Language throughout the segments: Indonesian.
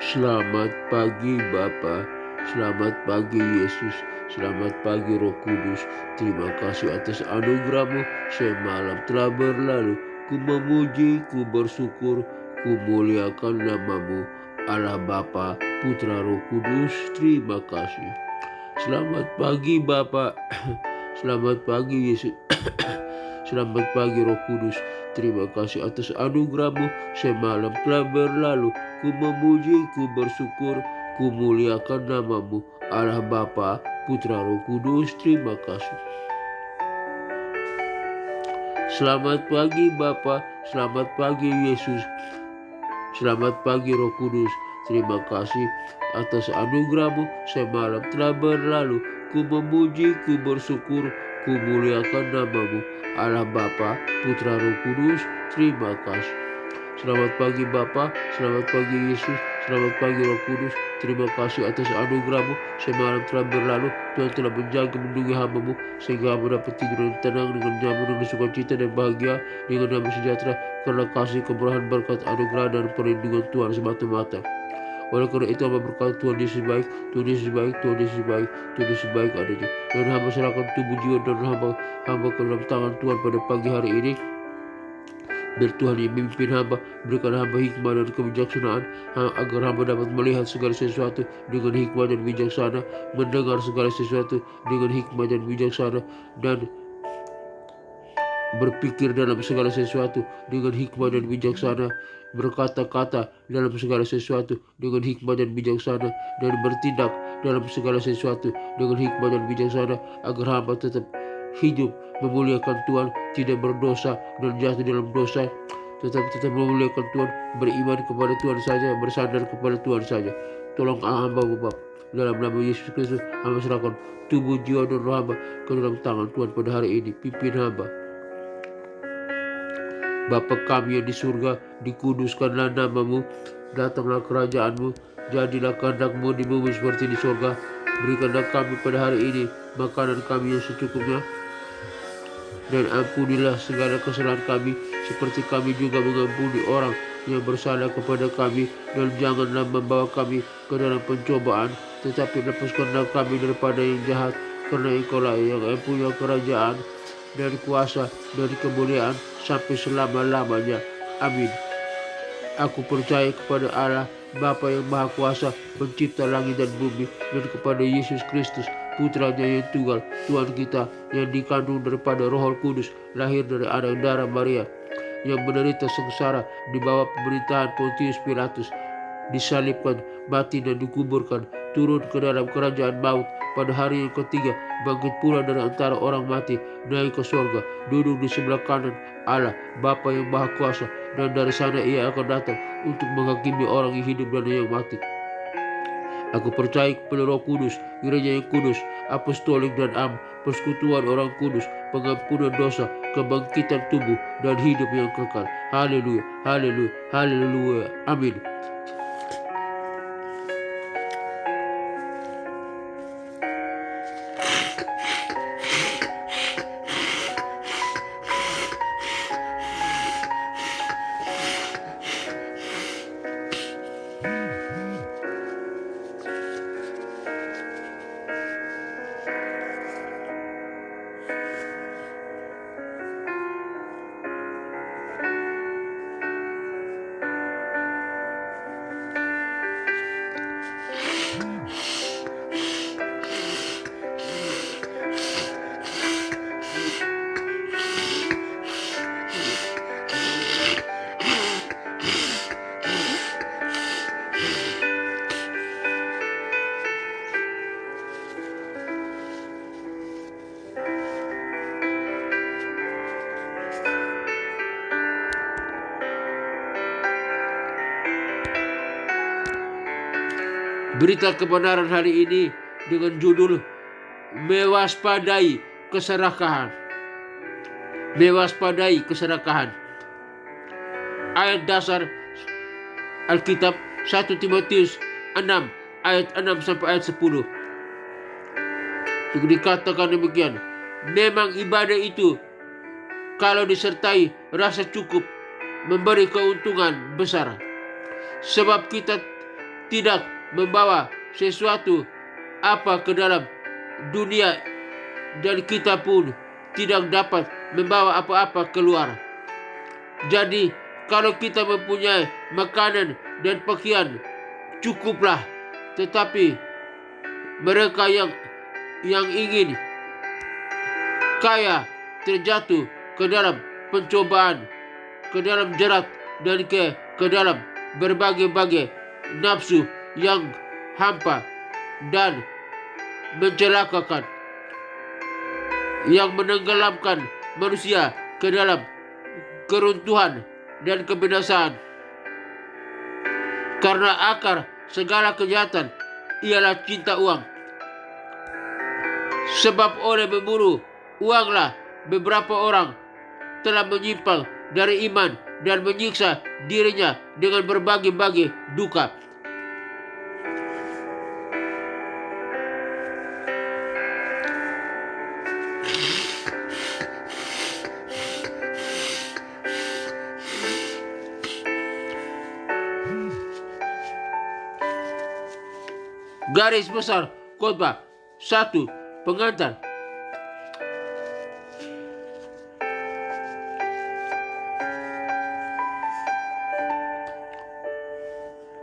Selamat pagi Bapa, selamat pagi Yesus, selamat pagi Roh Kudus. Terima kasih atas anugerah-Mu semalam telah berlalu. Ku memuji, ku bersyukur, ku muliakan nama-Mu, Allah Bapa, Putra Roh Kudus. Terima kasih. Selamat pagi Bapa, selamat pagi Yesus. Selamat pagi Roh Kudus. Terima kasih atas anugerah-Mu semalam telah berlalu. Ku memuji, ku bersyukur, ku muliakan nama-Mu, Allah Bapa, Putra Roh Kudus. Terima kasih. Selamat pagi Bapa, selamat pagi Yesus, selamat pagi Roh Kudus. Terima kasih atas anugerah-Mu semalam telah berlalu. Ku memuji, ku bersyukur, ku muliakan nama-Mu, Allah Bapa, Putra Roh Kudus. Terima kasih. Selamat pagi Bapa, selamat pagi Yesus, selamat pagi Roh Kudus. Terima kasih atas anugerah-Mu semalam telah berlalu. Tuhan telah menjaga melindungi hamba-Mu sehingga hamba dapat tidur dengan tenang, dengan nyaman, dengan sukacita dan bahagia, dengan damai sejahtera, karena kasih, kemurahan, berkat, anugerah dan perlindungan Tuhan semata-mata. Oleh karena itu hamba berkata, Tuhan Yesus baik, Tuhan Yesus baik, Tuhan Yesus baik, Tuhan Yesus baik adanya. Dan hamba serahkan tubuh, jiwa dan hamba ke dalam tangan Tuhan pada pagi hari ini. Biar Tuhan yang memimpin hamba, berikan hamba hikmah dan kebijaksanaan, agar hamba dapat melihat segala sesuatu dengan hikmah dan bijaksana, mendengar segala sesuatu dengan hikmah dan bijaksana, dan berpikir dalam segala sesuatu dengan hikmah dan bijaksana, berkata-kata dalam segala sesuatu dengan hikmah dan bijaksana, dan bertindak dalam segala sesuatu dengan hikmah dan bijaksana, agar hamba tetap hidup memuliakan Tuhan, tidak berdosa dan jatuh dalam dosa, tetap memuliakan Tuhan, beriman kepada Tuhan saja, bersandar kepada Tuhan saja. Tolong hamba Bapa, dalam nama Yesus Kristus hamba serahkan tubuh, jiwa dan roh hamba ke dalam tangan Tuhan pada hari ini. Pimpin hamba. Bapa kami yang di surga, dikuduskanlah nama-Mu, datanglah kerajaan-Mu, jadilah kehendak-Mu di bumi seperti di surga. Berikanlah kami pada hari ini makanan kami yang secukupnya, dan ampunilah segala kesalahan kami, seperti kami juga mengampuni orang yang bersalah kepada kami. Dan janganlah membawa kami ke dalam pencobaan, tetapi lepaskanlah kami daripada yang jahat, karena Engkau-lah yang punya kerajaan dan kuasa dan kemuliaan sampai selama-lamanya. Amin. Aku percaya kepada Allah Bapa yang Maha Kuasa, pencipta langit dan bumi, dan kepada Yesus Kristus, Putranya yang tunggal, Tuhan kita, yang dikandung daripada Roh Kudus, lahir dari anak darah Maria, yang menderita sengsara di bawah pemerintahan Pontius Pilatus, disalibkan, mati dan dikuburkan, turun ke dalam kerajaan maut, pada hari yang ketiga bangkit pula dari antara orang mati, naik ke surga, duduk di sebelah kanan Allah Bapa yang Maha Kuasa, dan dari sana Ia akan datang untuk menghakimi orang yang hidup dan yang mati. Aku percaya kepada Roh Kudus, gereja yang kudus, apostolik dan persekutuan orang kudus, pengampunan dosa, kebangkitan tubuh, dan hidup yang kekal. Haleluya, haleluya, haleluya. Amin. Berita kebenaran hari ini dengan judul Mewaspadai Keserakahan. Mewaspadai keserakahan. Ayat dasar Alkitab 1 Timotius 6 ayat 6 sampai ayat 10. Dikatakan demikian, memang ibadah itu kalau disertai rasa cukup memberi keuntungan besar, sebab kita tidak membawa sesuatu apa ke dalam dunia, dan kita pun tidak dapat membawa apa-apa keluar. Jadi kalau kita mempunyai makanan dan pakaian, cukuplah. Tetapi mereka yang ingin kaya terjatuh ke dalam pencobaan, ke dalam jerat, dan ke dalam berbagai-bagai nafsu yang hampa dan mencelakakan, yang menenggelamkan manusia ke dalam keruntuhan dan kebinasaan. Karena akar segala kejahatan ialah cinta uang. Sebab oleh memburu uanglah beberapa orang telah menyimpang dari iman dan menyiksa dirinya dengan berbagai-bagai duka. Garis besar khotbah 1. Pengantar.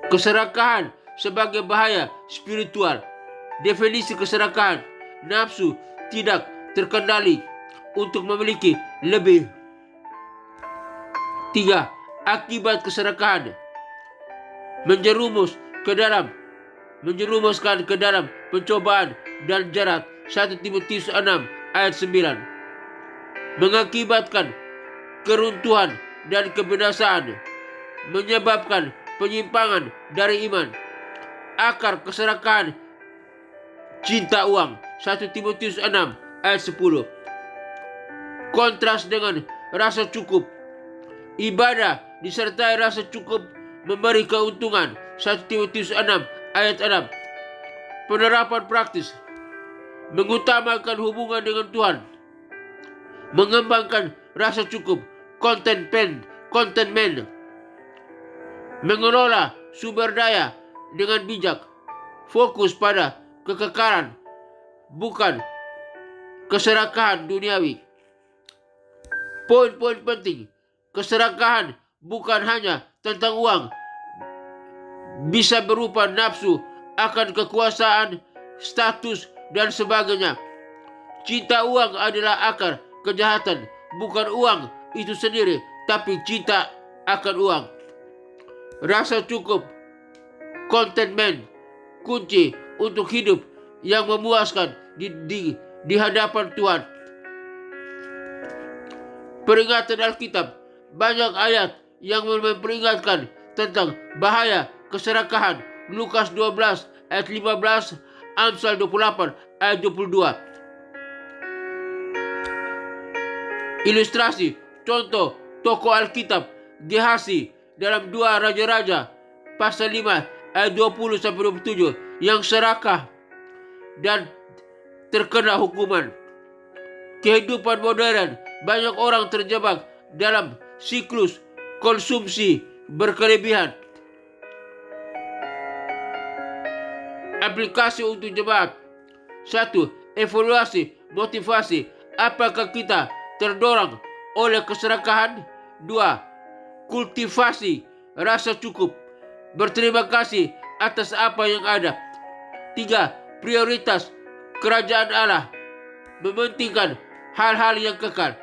Keserakahan sebagai bahaya spiritual. Definisi keserakahan: nafsu tidak terkendali untuk memiliki lebih. 3. Akibat keserakahan: menjerumuskan ke dalam pencobaan dan jerat. 1 Timotius 6 ayat 9. Mengakibatkan keruntuhan dan kebinasaan, menyebabkan penyimpangan dari iman. Akar keserakahan: cinta uang. 1 Timotius 6 ayat 10. Kontras dengan rasa cukup. Ibadah disertai rasa cukup memberi keuntungan. 1 Timotius 6 ayat 6. Penerapan praktis: mengutamakan hubungan dengan Tuhan, mengembangkan rasa cukup, contentment, mengelola sumber daya dengan bijak, fokus pada kekekalan, bukan keserakahan duniawi. Poin-poin penting: keserakahan bukan hanya tentang uang, bisa berupa nafsu akan kekuasaan, status, dan sebagainya. Cinta uang adalah akar kejahatan, bukan uang itu sendiri, tapi cinta akan uang. Rasa cukup, contentment, kunci untuk hidup yang memuaskan di hadapan Tuhan. Peringatan Alkitab: banyak ayat yang memperingatkan tentang bahaya keserakahan. Lukas 12 ayat 15, Amsal 28 ayat 22. Ilustrasi: contoh tokoh Alkitab Gehazi dalam 2 Raja-Raja pasal 5 ayat 20-27 yang serakah dan terkena hukuman. Kehidupan modern: banyak orang terjebak dalam siklus konsumsi berkelebihan. Aplikasi untuk jemaat: 1. Evaluasi motivasi. Apakah kita terdorong oleh keserakahan? 2. Kultivasi rasa cukup. Berterima kasih atas apa yang ada. 3. Prioritas kerajaan Allah. Mementingkan hal-hal yang kekal.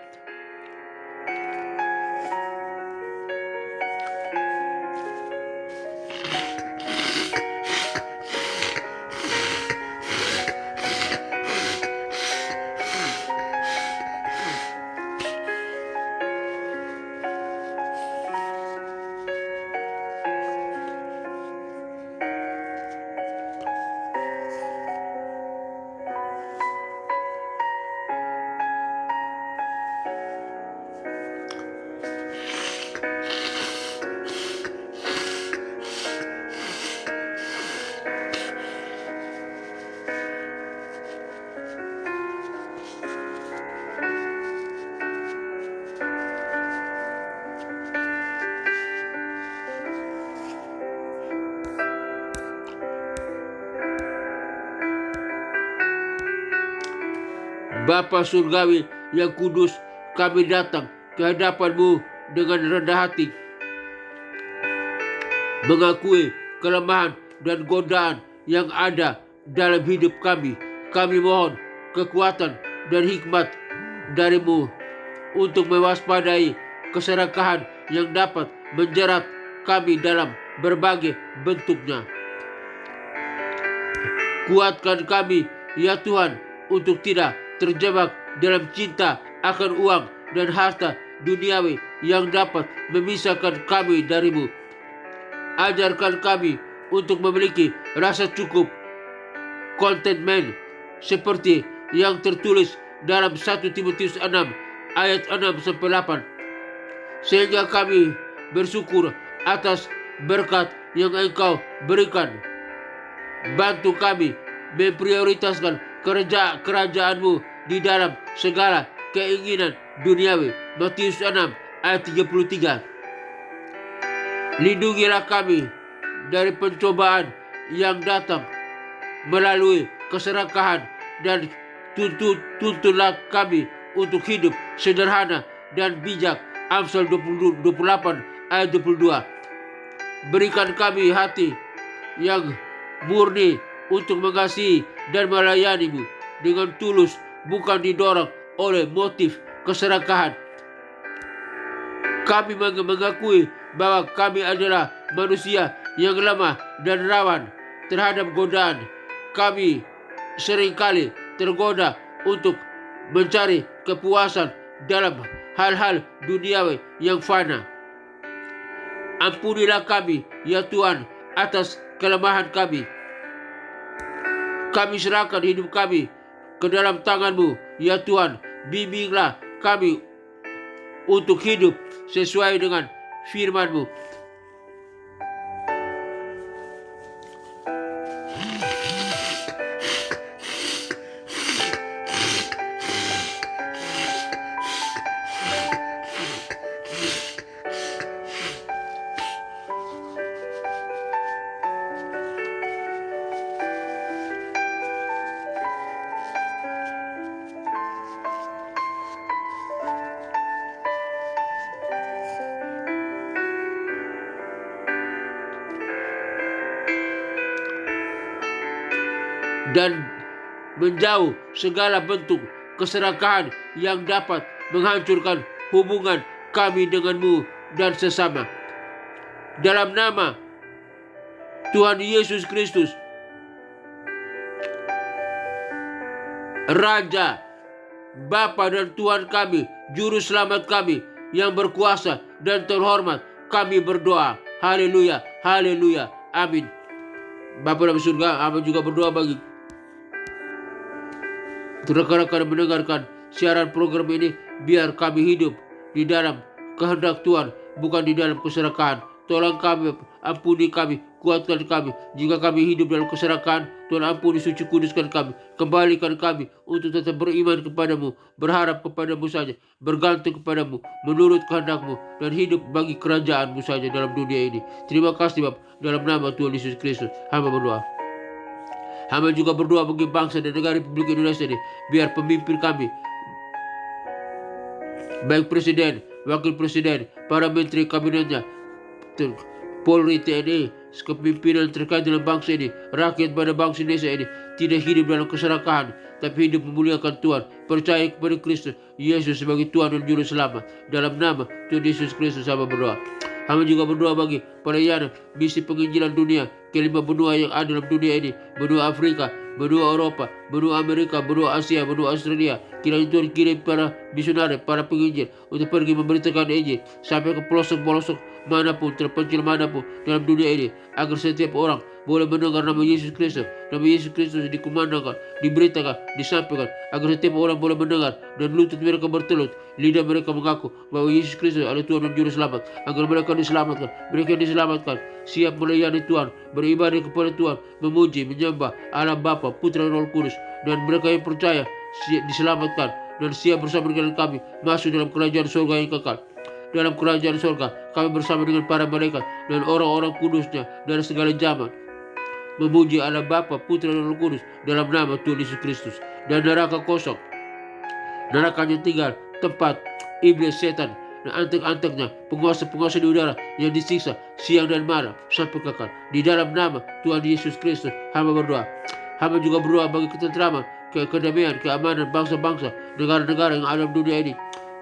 Bapa surgawi yang kudus, kami datang ke hadapan-Mu dengan rendah hati, mengakui kelemahan dan godaan yang ada dalam hidup kami. Kami mohon kekuatan dan hikmat dari-Mu untuk mewaspadai keserakahan yang dapat menjerat kami dalam berbagai bentuknya. Kuatkan kami, ya Tuhan, untuk tidak terjebak dalam cinta akan uang dan harta duniawi yang dapat memisahkan kami dari-Mu. Ajarkan kami untuk memiliki rasa cukup, contentment, seperti yang tertulis dalam 1 Timotius 6 ayat 6-8, sehingga kami bersyukur atas berkat yang Engkau berikan. Bantu kami memprioritaskan kerajaan-Mu di dalam segala keinginan duniawi. Matius 6 ayat 33. Lindungilah kami dari pencobaan yang datang melalui keserakahan, dan tuntunlah kami untuk hidup sederhana dan bijak. Amsal 28 ayat 22. Berikan kami hati yang murni untuk mengasihi dan melayani-Mu dengan tulus, bukan didorong oleh motif keserakahan. Kami mengakui bahwa kami adalah manusia yang lemah dan rawan terhadap godaan. Kami seringkali tergoda untuk mencari kepuasan dalam hal-hal duniawi yang fana. Ampunilah kami, ya Tuhan, atas kelemahan kami. Kami serahkan hidup kami ke dalam tangan-Mu, ya Tuhan. Bimbinglah kami untuk hidup sesuai dengan firman-Mu. Dan menjauh segala bentuk keserakahan yang dapat menghancurkan hubungan kami dengan-Mu dan sesama. Dalam nama Tuhan Yesus Kristus, Raja, Bapa dan Tuhan kami, Juru Selamat kami yang berkuasa dan terhormat, kami berdoa. Haleluya, haleluya, amin. Bapa dalam surga, kami juga berdoa bagi rekan-rekan mendengarkan siaran program ini, biar kami hidup di dalam kehendak Tuhan, bukan di dalam keserakahan. Tolong kami, ampuni kami, kuatkan kami. Jika kami hidup dalam keserakahan, Tuhan ampuni, suci kuduskan kami. Kembalikan kami untuk tetap beriman kepadamu, berharap kepadamu saja, bergantung kepadamu, menurut kehendak-Mu, dan hidup bagi kerajaan-Mu saja dalam dunia ini. Terima kasih Bapa, dalam nama Tuhan Yesus Kristus hamba berdoa. Hamba juga berdoa bagi bangsa dan negara Republik Indonesia ini, biar pemimpin kami, baik presiden, wakil presiden, para menteri kabinetnya, Polri, TNI, kepimpinan terkait dengan bangsa ini, rakyat pada bangsa Indonesia ini, tidak hidup dalam keserakahan, tapi hidup memuliakan Tuhan, percaya kepada Kristus Yesus sebagai Tuhan dan Juru Selamat. Dalam nama Tuhan Yesus Kristus hamba berdoa. Hamba juga berdoa bagi pelayanan misi penginjilan dunia ke 5 benua yang ada dalam dunia ini, benua Afrika, benua Eropa, benua Amerika, benua Asia, benua Australia. Kiranya Tuhan kirim para misionari, para penginjil untuk pergi memberitakan Injil sampai ke pelosok-pelosok manapun, terpencil manapun dalam dunia ini, agar setiap orang boleh mendengar nama Yesus Kristus. Nama Yesus Kristus dikumandangkan, diberitakan, disampaikan, agar setiap orang boleh mendengar dan lutut mereka bertelut, lidah mereka mengaku bahwa Yesus Kristus adalah Tuhan dan Juru Selamat, agar mereka diselamatkan. Mereka diselamatkan, siap melayani Tuhan, beribadah kepada Tuhan, memuji, menyembah Allah Bapa, Putra dan Roh Kudus. Dan mereka yang percaya diselamatkan dan siap bersama dengan kami masuk dalam kerajaan surga yang kekal. Dalam kerajaan surga kami bersama dengan para malaikat dan orang-orang kudusnya dari segala zaman, memuji Allah Bapa, Putra dan Roh Kudus dalam nama Tuhan Yesus Kristus. Dan neraka kosong nerakanya tinggal tempat iblis setan dan antek-anteknya, penguasa-penguasa di udara yang disiksa siang dan malam sampai kekal. Di dalam nama Tuhan Yesus Kristus, hamba berdoa. Hamba juga berdoa bagi ketentraman, kedamaian, keamanan bangsa-bangsa, negara-negara yang ada di dunia ini.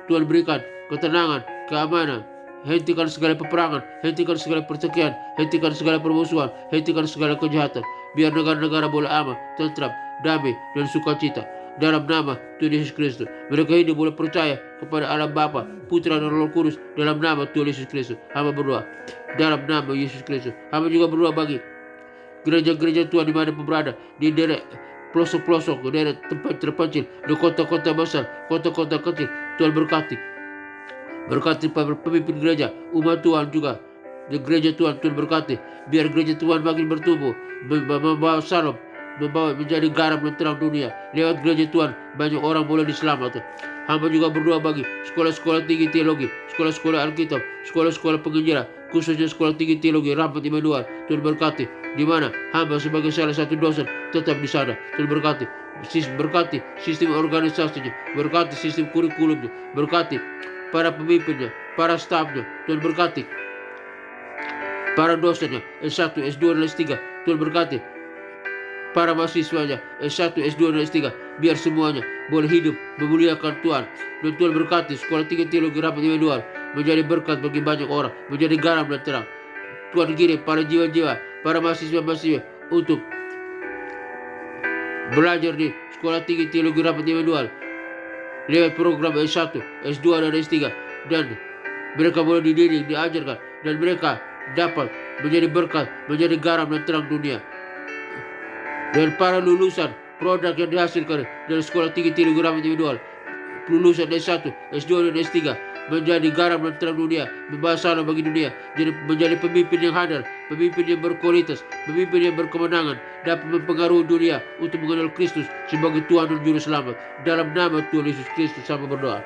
Tuhan berikan ketenangan, keamanan. Hentikan segala peperangan, hentikan segala pertikaian, hentikan segala permusuhan, hentikan segala kejahatan. Biar negara-negara boleh aman, tentram, damai, dan sukacita. Dalam nama Tuhan Yesus Kristus, mereka hidup boleh percaya kepada Allah Bapa, Putra dan Roh Kudus. Dalam nama Tuhan Yesus Kristus, hamba berdoa. Dalam nama Yesus Kristus, hamba juga berdoa bagi gereja-gereja Tuhan di mana pun berada, di daerah pelosok-pelosok, di daerah tempat terpencil, di kota-kota besar, kota-kota kecil. Tuhan berkati pemimpin gereja, umat Tuhan juga di gereja Tuhan. Tuhan berkati biar gereja Tuhan makin bertumbuh, membawa salam, membawa menjadi garam dan terang dunia. Lewat gereja Tuhan banyak orang boleh diselamatkan. Hamba juga berdoa bagi sekolah-sekolah tinggi teologi, sekolah-sekolah Alkitab, sekolah-sekolah penginjilan, khususnya sekolah tinggi teologi Ramat Immanuel. Tuhan berkati di mana hamba sebagai salah satu dosen tetap di sana. Tuhan berkati sistem organisasinya, berkati sistem kurikulumnya, berkati para pemimpinnya, para stafnya. Tuhan berkati para dosennya S1, S2, dan S3. Tuhan berkati para mahasiswanya S1, S2, dan S3. Biar semuanya boleh hidup memuliakan Tuhan. Dan Tuhan berkati sekolah tinggi teologi Ramat Immanuel menjadi berkat bagi banyak orang, menjadi garam dan terang. Tuhan kirim para jiwa-jiwa, para mahasiswa-mahasiswa untuk belajar di sekolah tinggi teologi Ramat Immanuel lewat program S1, S2, dan S3. Dan mereka boleh dididik, diajarkan, dan mereka dapat menjadi berkat, menjadi garam dan terang dunia. Dan para lulusan produk yang dihasilkan dari sekolah tinggi teologi Ramat Immanuel, lulusan S1, S2, dan S3, menjadi garam dan terang dunia, membawa salam bagi dunia, jadi menjadi pemimpin yang handal, pemimpin yang berkualitas, pemimpin yang berkemenangan, dapat mempengaruhi dunia untuk mengenal Kristus sebagai Tuhan dan Juru Selamat. Dalam nama Tuhan Yesus Kristus, sama berdoa.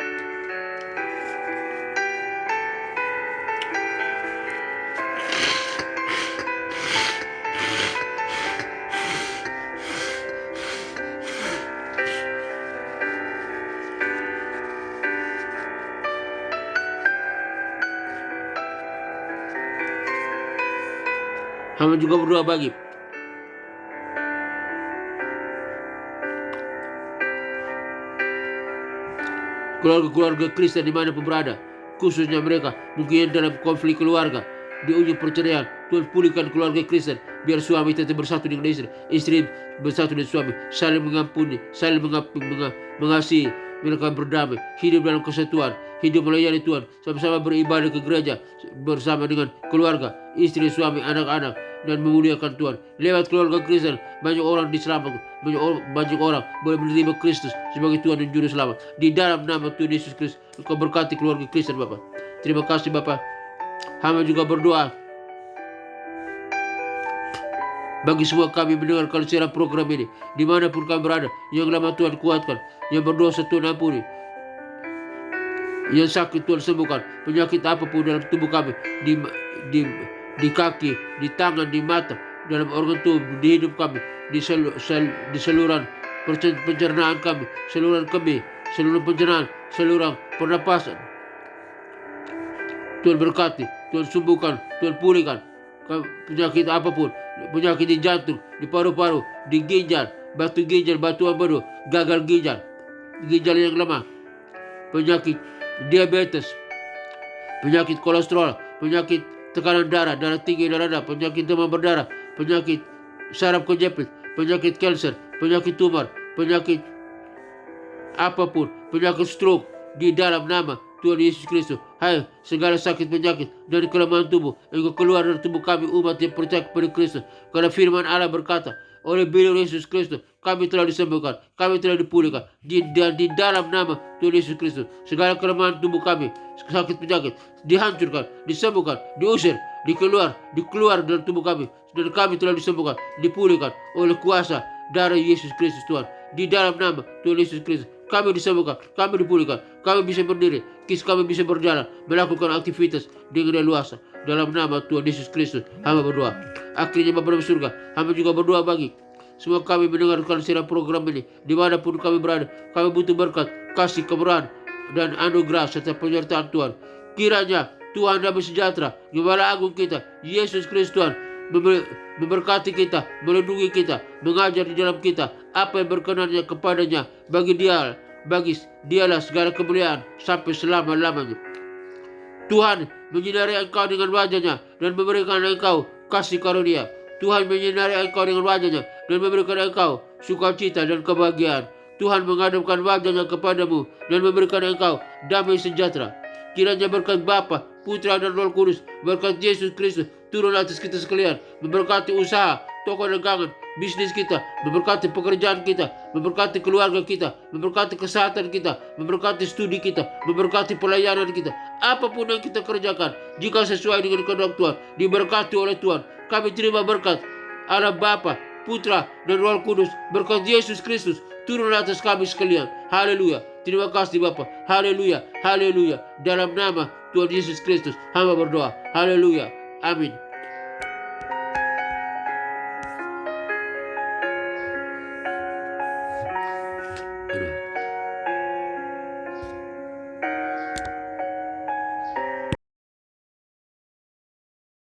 Hamba juga berdoa bagi keluarga-keluarga Kristen dimanapun berada, khususnya mereka mungkin dalam konflik keluarga, di ujung perceraian. Tuhan pulihkan keluarga Kristen, biar suami tetap bersatu dengan istri, istri bersatu dengan suami, saling mengampuni, saling mengasihi, mereka berdamai, hidup dalam kesatuan, hidup melayani Tuhan, sama-sama beribadah ke gereja bersama dengan keluarga, istri, suami, anak-anak, dan memuliakan Tuhan. Lewat keluarga Kristen banyak orang diselamatkan, banyak orang boleh menerima Kristus sebagai Tuhan dan Juru Selamat. Di dalam nama Tuhan Yesus Kristus, Engkau berkati keluarga Kristen, Bapak. Terima kasih, Bapak. Hamba juga berdoa bagi semua kami mendengarkan siaran program ini, dimanapun kami berada. Yang lemah Tuhan kuatkan, yang berdosa Tuhan ampuni, yang sakit Tuhan sembuhkan, penyakit apapun dalam tubuh kami, di kaki, di tangan, di mata, dalam organ tubuh, di hidup kami, di saluran pencernaan kami, saluran kemih, saluran pencernaan, saluran pernapasan. Tuhan berkati, Tuhan sembuhkan, Tuhan pulihkan penyakit apapun, penyakit di jantung, di paru-paru, di ginjal, batu empedu, gagal ginjal yang lemah, penyakit diabetes, penyakit kolesterol, penyakit tekanan darah, darah tinggi dan rendah, penyakit demam berdarah, penyakit saraf kejepit, penyakit kanker, penyakit tumor, penyakit apapun, penyakit stroke, di dalam nama Tuhan Yesus Kristus. Hai, segala sakit penyakit dari kelemahan tubuh, engkau keluar dari tubuh kami, umat yang percaya kepada Kristus. Karena firman Allah berkata, oleh beliau Yesus Kristus kami telah disembuhkan, kami telah dipulihkan. Di dalam nama Tuhan Yesus Kristus, segala kelemahan tubuh kami, sakit penyakit dihancurkan, disembuhkan, diusir, dikeluar dari tubuh kami, dan kami telah disembuhkan, dipulihkan oleh kuasa darah Yesus Kristus Tuhan. Di dalam nama Tuhan Yesus Kristus kami disembuhkan, kami dipulihkan, kami bisa berdiri, kami bisa berjalan, melakukan aktivitas dengan leluasa. Dalam nama Tuhan Yesus Kristus, hamba berdoa. Akhirnya Bapa dalam surga, hamba juga berdoa bagi semua kami mendengarkan siaran program ini, dimanapun kami berada. Kami butuh berkat, kasih kebenaran dan anugerah serta penyertaan Tuhan. Kiranya Tuhan Damai Sejahtera, Gembala Agung kita, Yesus Kristus Tuhan, memberkati kita, melindungi kita, mengajar di dalam kita apa yang berkenannya kepadanya. Bagi dialah segala kemuliaan sampai selama-lamanya. Tuhan menyinari engkau dengan wajahnya dan memberikan engkau kasih karunia. Tuhan menyinari engkau dengan wajahnya dan memberikan engkau sukacita dan kebahagiaan. Tuhan menghadapkan wajahnya kepadamu dan memberikan engkau damai sejahtera. Kiranya berkat Bapa, Putra dan Roh Kudus, berkat Yesus Kristus turun atas kita sekalian, memberkati usaha, toko dagangan, bisnis kita, memberkati pekerjaan kita, memberkati keluarga kita, memberkati kesehatan kita, memberkati studi kita, memberkati pelayanan kita. Apapun yang kita kerjakan, jika sesuai dengan kehendak Tuhan, diberkati oleh Tuhan. Kami terima berkat Allah Bapa, Putra dan Roh Kudus, berkat Yesus Kristus turun atas kami sekalian. Haleluya. Terima kasih Bapa. Haleluya. Haleluya. Dalam nama Tuhan Yesus Kristus hamba berdoa. Haleluya. Amin.